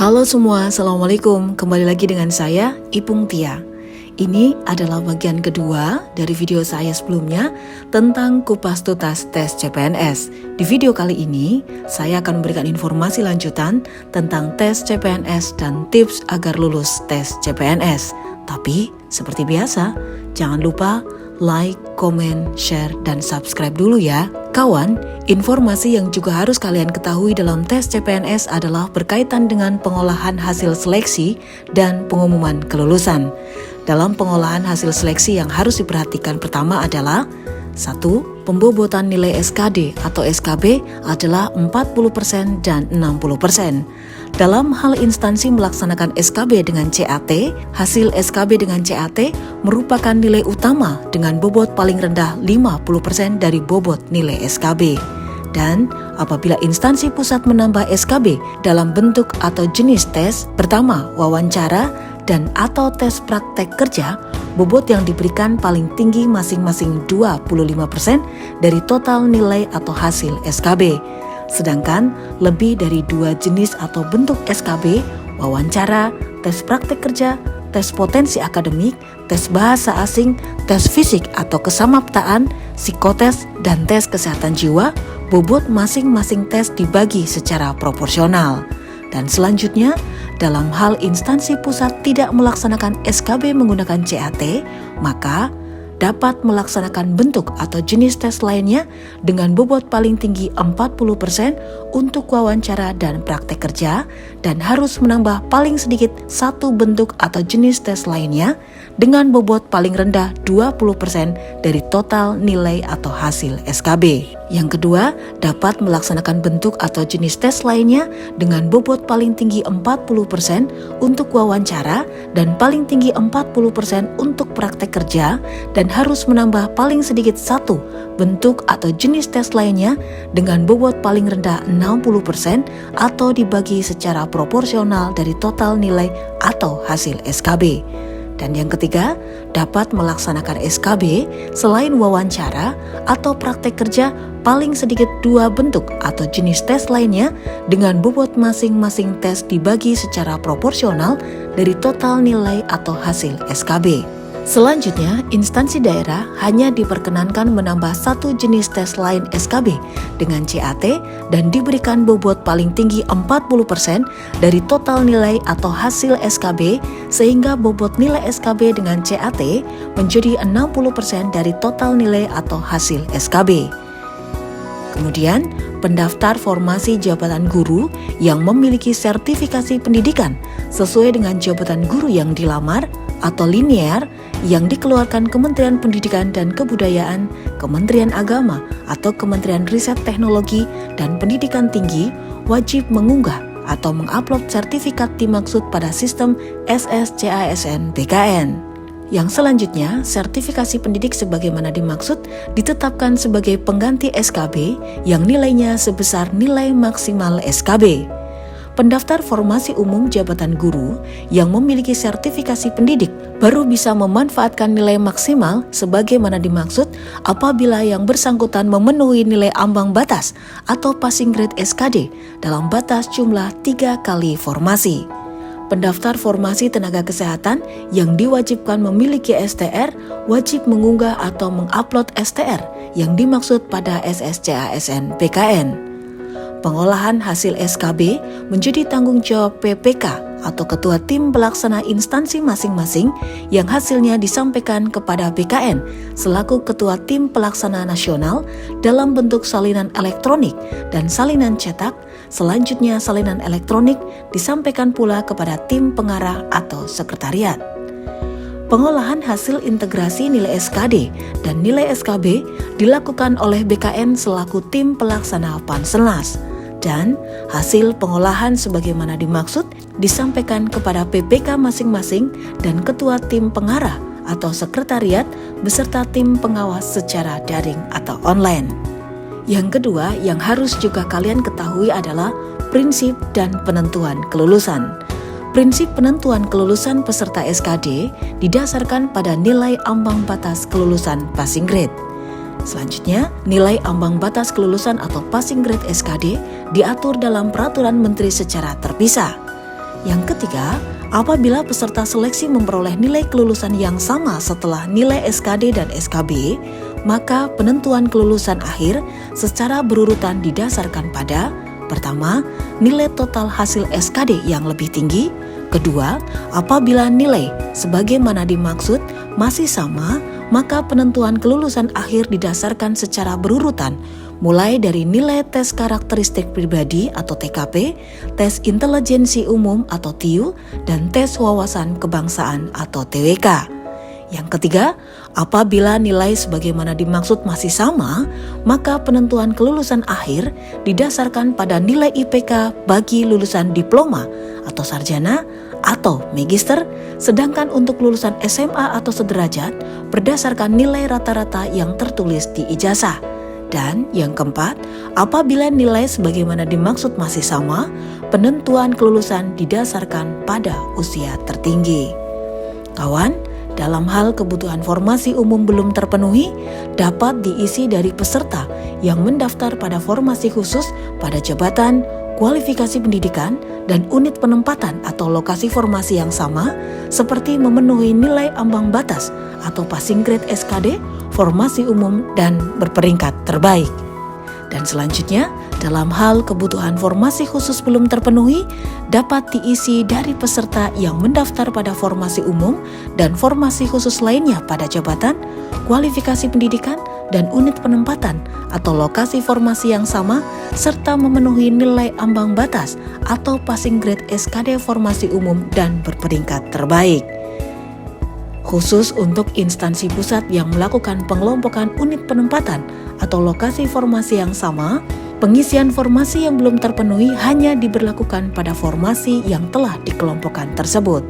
Halo semua, Assalamualaikum. Kembali lagi dengan saya, Ipung Tia. Ini adalah bagian kedua dari video saya sebelumnya tentang kupas tuntas tes CPNS. Di video kali ini, saya akan memberikan informasi lanjutan tentang tes CPNS dan tips agar lulus tes CPNS. Tapi, seperti biasa, jangan lupa like, komen, share, dan subscribe dulu ya. Kawan, informasi yang juga harus kalian ketahui dalam tes CPNS adalah berkaitan dengan pengolahan hasil seleksi dan pengumuman kelulusan. Dalam pengolahan hasil seleksi yang harus diperhatikan pertama adalah 1. Pembobotan nilai SKD atau SKB adalah 40% dan 60%. Dalam hal instansi melaksanakan SKB dengan CAT, hasil SKB dengan CAT merupakan nilai utama dengan bobot paling rendah 50% dari bobot nilai SKB. Dan apabila instansi pusat menambah SKB dalam bentuk atau jenis tes, pertama wawancara dan atau tes praktek kerja, bobot yang diberikan paling tinggi masing-masing 25% dari total nilai atau hasil SKB. Sedangkan lebih dari 2 jenis atau bentuk SKB, wawancara, tes praktek kerja, tes potensi akademik, tes bahasa asing, tes fisik atau kesamaptaan, psikotes, dan tes kesehatan jiwa, bobot masing-masing tes dibagi secara proporsional. Dan selanjutnya, dalam hal instansi pusat tidak melaksanakan SKB menggunakan CAT, maka dapat melaksanakan bentuk atau jenis tes lainnya dengan bobot paling tinggi 40% untuk wawancara dan praktek kerja dan harus menambah paling sedikit 1 bentuk atau jenis tes lainnya dengan bobot paling rendah 20% dari total nilai atau hasil SKB. Yang kedua, dapat melaksanakan bentuk atau jenis tes lainnya dengan bobot paling tinggi 40% untuk wawancara dan paling tinggi 40% untuk praktek kerja dan harus menambah paling sedikit 1 bentuk atau jenis tes lainnya dengan bobot paling rendah 60% atau dibagi secara proporsional dari total nilai atau hasil SKB. Dan yang ketiga, dapat melaksanakan SKB selain wawancara atau praktek kerja paling sedikit 2 bentuk atau jenis tes lainnya dengan bobot masing-masing tes dibagi secara proporsional dari total nilai atau hasil SKB. Selanjutnya, instansi daerah hanya diperkenankan menambah 1 jenis tes lain SKB dengan CAT dan diberikan bobot paling tinggi 40% dari total nilai atau hasil SKB sehingga bobot nilai SKB dengan CAT menjadi 60% dari total nilai atau hasil SKB. Kemudian, pendaftar formasi jabatan guru yang memiliki sertifikasi pendidikan sesuai dengan jabatan guru yang dilamar atau linear yang dikeluarkan Kementerian Pendidikan dan Kebudayaan, Kementerian Agama, atau Kementerian Riset Teknologi dan Pendidikan Tinggi wajib mengunggah atau mengupload sertifikat dimaksud pada sistem SSCASN BKN. Yang selanjutnya, sertifikasi pendidik sebagaimana dimaksud ditetapkan sebagai pengganti SKB yang nilainya sebesar nilai maksimal SKB. Pendaftar formasi umum jabatan guru yang memiliki sertifikasi pendidik baru bisa memanfaatkan nilai maksimal sebagaimana dimaksud apabila yang bersangkutan memenuhi nilai ambang batas atau passing grade SKD dalam batas jumlah 3 kali formasi. Pendaftar formasi tenaga kesehatan yang diwajibkan memiliki STR wajib mengunggah atau mengupload STR yang dimaksud pada SSCASN BKN. Pengolahan hasil SKB menjadi tanggung jawab PPK atau Ketua Tim Pelaksana instansi masing-masing yang hasilnya disampaikan kepada BKN selaku Ketua Tim Pelaksana Nasional dalam bentuk salinan elektronik dan salinan cetak. Selanjutnya salinan elektronik disampaikan pula kepada tim pengarah atau sekretariat. Pengolahan hasil integrasi nilai SKD dan nilai SKB dilakukan oleh BKN selaku tim pelaksana Panselnas. Dan hasil pengolahan sebagaimana dimaksud disampaikan kepada PPK masing-masing dan ketua tim pengarah atau sekretariat beserta tim pengawas secara daring atau online. Yang kedua yang harus juga kalian ketahui adalah prinsip dan penentuan kelulusan. Prinsip penentuan kelulusan peserta SKD didasarkan pada nilai ambang batas kelulusan passing grade. Selanjutnya, nilai ambang batas kelulusan atau passing grade SKD diatur dalam peraturan menteri secara terpisah. Yang ketiga, apabila peserta seleksi memperoleh nilai kelulusan yang sama setelah nilai SKD dan SKB, maka penentuan kelulusan akhir secara berurutan didasarkan pada: pertama, nilai total hasil SKD yang lebih tinggi. Kedua, apabila nilai sebagaimana dimaksud masih sama, maka penentuan kelulusan akhir didasarkan secara berurutan, mulai dari nilai tes karakteristik pribadi atau TKP, tes intelijensi umum atau TIU, dan tes wawasan kebangsaan atau TWK. Yang ketiga, apabila nilai sebagaimana dimaksud masih sama, maka penentuan kelulusan akhir didasarkan pada nilai IPK bagi lulusan diploma atau sarjana atau magister, sedangkan untuk lulusan SMA atau sederajat berdasarkan nilai rata-rata yang tertulis di ijazah. Dan yang keempat, apabila nilai sebagaimana dimaksud masih sama, penentuan kelulusan didasarkan pada usia tertinggi. Kawan, dalam hal kebutuhan formasi umum belum terpenuhi, dapat diisi dari peserta yang mendaftar pada formasi khusus pada jabatan, kualifikasi pendidikan, dan unit penempatan atau lokasi formasi yang sama, seperti memenuhi nilai ambang batas atau passing grade SKD, formasi umum, dan berperingkat terbaik. Dan selanjutnya, dalam hal kebutuhan formasi khusus belum terpenuhi, dapat diisi dari peserta yang mendaftar pada formasi umum dan formasi khusus lainnya pada jabatan, kualifikasi pendidikan, dan unit penempatan atau lokasi formasi yang sama, serta memenuhi nilai ambang batas atau passing grade SKD formasi umum dan berperingkat terbaik. Khusus untuk instansi pusat yang melakukan pengelompokan unit penempatan atau lokasi formasi yang sama, pengisian formasi yang belum terpenuhi hanya diberlakukan pada formasi yang telah dikelompokkan tersebut.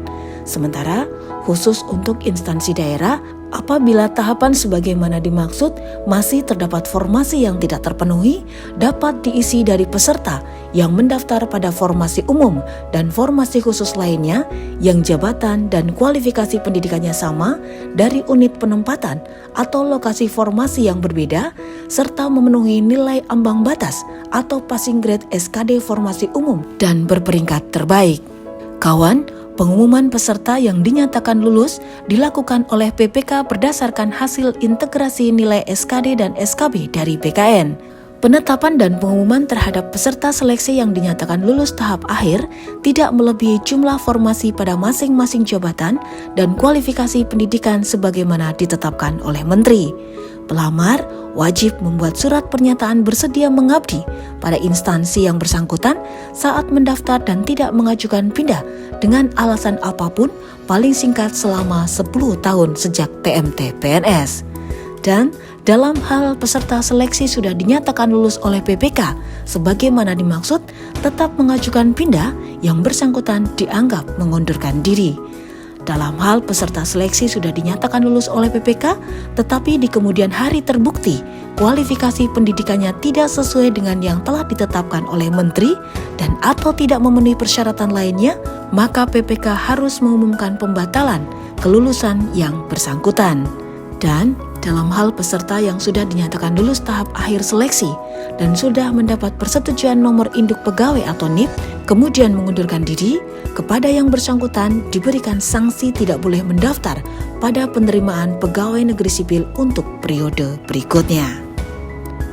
Sementara, khusus untuk instansi daerah, apabila tahapan sebagaimana dimaksud masih terdapat formasi yang tidak terpenuhi, dapat diisi dari peserta yang mendaftar pada formasi umum dan formasi khusus lainnya yang jabatan dan kualifikasi pendidikannya sama dari unit penempatan atau lokasi formasi yang berbeda, serta memenuhi nilai ambang batas atau passing grade SKD formasi umum dan berperingkat terbaik. Kawan, pengumuman peserta yang dinyatakan lulus dilakukan oleh PPK berdasarkan hasil integrasi nilai SKD dan SKB dari BKN. Penetapan dan pengumuman terhadap peserta seleksi yang dinyatakan lulus tahap akhir tidak melebihi jumlah formasi pada masing-masing jabatan dan kualifikasi pendidikan sebagaimana ditetapkan oleh Menteri. Pelamar wajib membuat surat pernyataan bersedia mengabdi pada instansi yang bersangkutan saat mendaftar dan tidak mengajukan pindah dengan alasan apapun paling singkat selama 10 tahun sejak TMT PNS. Dan dalam hal peserta seleksi sudah dinyatakan lulus oleh PPK sebagaimana dimaksud, tetap mengajukan pindah yang bersangkutan dianggap mengundurkan diri. Dalam hal peserta seleksi sudah dinyatakan lulus oleh PPK, tetapi di kemudian hari terbukti kualifikasi pendidikannya tidak sesuai dengan yang telah ditetapkan oleh Menteri dan atau tidak memenuhi persyaratan lainnya, maka PPK harus mengumumkan pembatalan kelulusan yang bersangkutan. Dan dalam hal peserta yang sudah dinyatakan lulus tahap akhir seleksi dan sudah mendapat persetujuan nomor induk pegawai atau NIP, kemudian mengundurkan diri, kepada yang bersangkutan diberikan sanksi tidak boleh mendaftar pada penerimaan pegawai negeri sipil untuk periode berikutnya.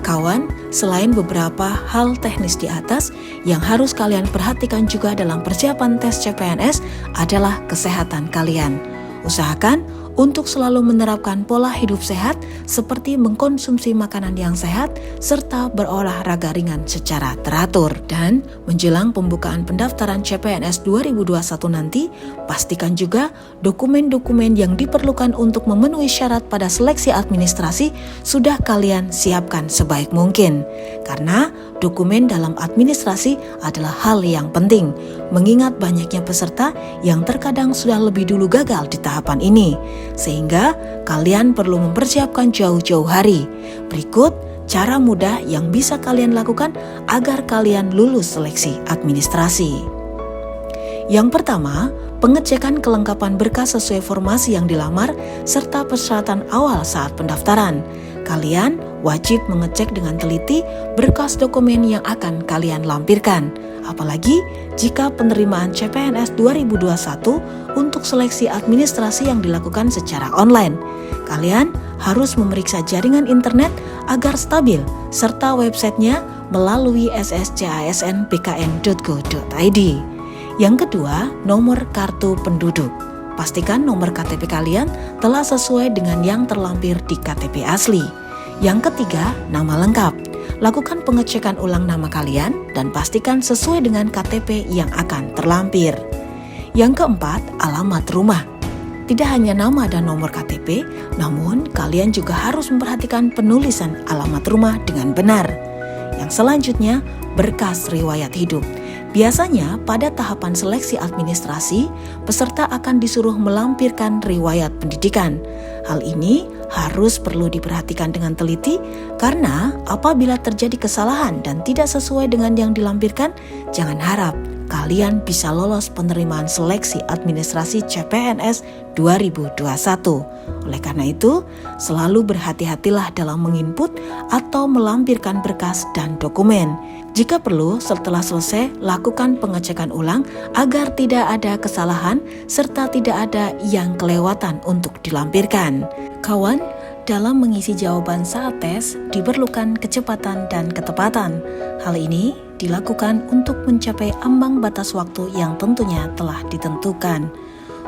Kawan, selain beberapa hal teknis di atas, yang harus kalian perhatikan juga dalam persiapan tes CPNS adalah kesehatan kalian. Usahakan untuk selalu menerapkan pola hidup sehat seperti mengkonsumsi makanan yang sehat serta berolahraga ringan secara teratur. Dan menjelang pembukaan pendaftaran CPNS 2021 nanti, pastikan juga dokumen-dokumen yang diperlukan untuk memenuhi syarat pada seleksi administrasi sudah kalian siapkan sebaik mungkin. Karena dokumen dalam administrasi adalah hal yang penting, mengingat banyaknya peserta yang terkadang sudah lebih dulu gagal di tahapan ini. Sehingga kalian perlu mempersiapkan jauh-jauh hari. Berikut cara mudah yang bisa kalian lakukan agar kalian lulus seleksi administrasi. Yang pertama, pengecekan kelengkapan berkas sesuai formasi yang dilamar serta persyaratan awal saat pendaftaran. Kalian wajib mengecek dengan teliti berkas dokumen yang akan kalian lampirkan. Apalagi jika penerimaan CPNS 2021 untuk seleksi administrasi yang dilakukan secara online. Kalian harus memeriksa jaringan internet agar stabil serta websitenya melalui sscasnbkn.go.id. Yang kedua, nomor kartu penduduk. Pastikan nomor KTP kalian telah sesuai dengan yang terlampir di KTP asli. Yang ketiga, nama lengkap. Lakukan pengecekan ulang nama kalian dan pastikan sesuai dengan KTP yang akan terlampir. Yang keempat, alamat rumah. Tidak hanya nama dan nomor KTP, namun kalian juga harus memperhatikan penulisan alamat rumah dengan benar. Yang selanjutnya, berkas riwayat hidup. Biasanya pada tahapan seleksi administrasi, peserta akan disuruh melampirkan riwayat pendidikan. Hal ini harus perlu diperhatikan dengan teliti karena apabila terjadi kesalahan dan tidak sesuai dengan yang dilampirkan, jangan harap kalian bisa lolos penerimaan seleksi administrasi CPNS 2021. Oleh karena itu, selalu berhati-hatilah dalam menginput atau melampirkan berkas dan dokumen. Jika perlu, setelah selesai, lakukan pengecekan ulang agar tidak ada kesalahan serta tidak ada yang kelewatan untuk dilampirkan. Kawan, dalam mengisi jawaban saat tes diperlukan kecepatan dan ketepatan. Hal ini dilakukan untuk mencapai ambang batas waktu yang tentunya telah ditentukan.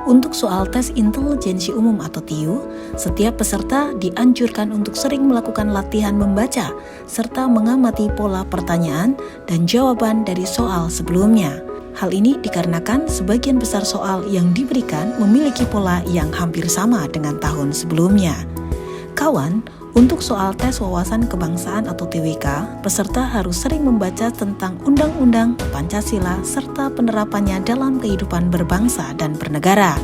Untuk soal tes intelijensi umum atau TIU, setiap peserta dianjurkan untuk sering melakukan latihan membaca serta mengamati pola pertanyaan dan jawaban dari soal sebelumnya. Hal ini dikarenakan sebagian besar soal yang diberikan memiliki pola yang hampir sama dengan tahun sebelumnya. Kawan, untuk soal tes wawasan kebangsaan atau TWK, peserta harus sering membaca tentang Undang-Undang Pancasila serta penerapannya dalam kehidupan berbangsa dan bernegara.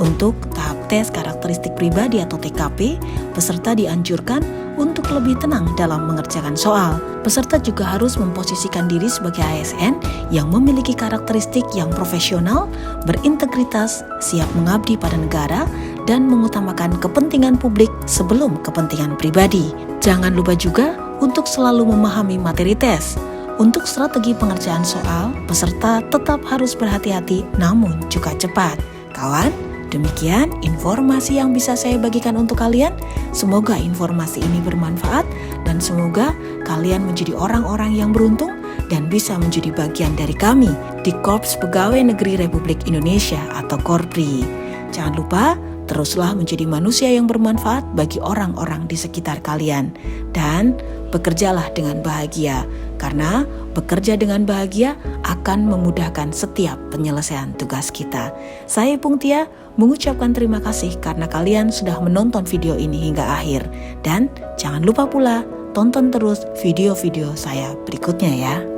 Untuk tahap tes karakteristik pribadi atau TKP, peserta dianjurkan untuk lebih tenang dalam mengerjakan soal. Peserta juga harus memposisikan diri sebagai ASN yang memiliki karakteristik yang profesional, berintegritas, siap mengabdi pada negara, dan mengutamakan kepentingan publik sebelum kepentingan pribadi. Jangan lupa juga untuk selalu memahami materi tes. Untuk strategi pengerjaan soal, peserta tetap harus berhati-hati namun juga cepat. Kawan, demikian informasi yang bisa saya bagikan untuk kalian. Semoga informasi ini bermanfaat dan semoga kalian menjadi orang-orang yang beruntung dan bisa menjadi bagian dari kami di Korps Pegawai Negeri Republik Indonesia atau Korpri. Jangan lupa teruslah menjadi manusia yang bermanfaat bagi orang-orang di sekitar kalian dan bekerjalah dengan bahagia karena bekerja dengan bahagia akan memudahkan setiap penyelesaian tugas kita. Saya Ipung Tia mengucapkan terima kasih karena kalian sudah menonton video ini hingga akhir dan jangan lupa pula tonton terus video-video saya berikutnya ya.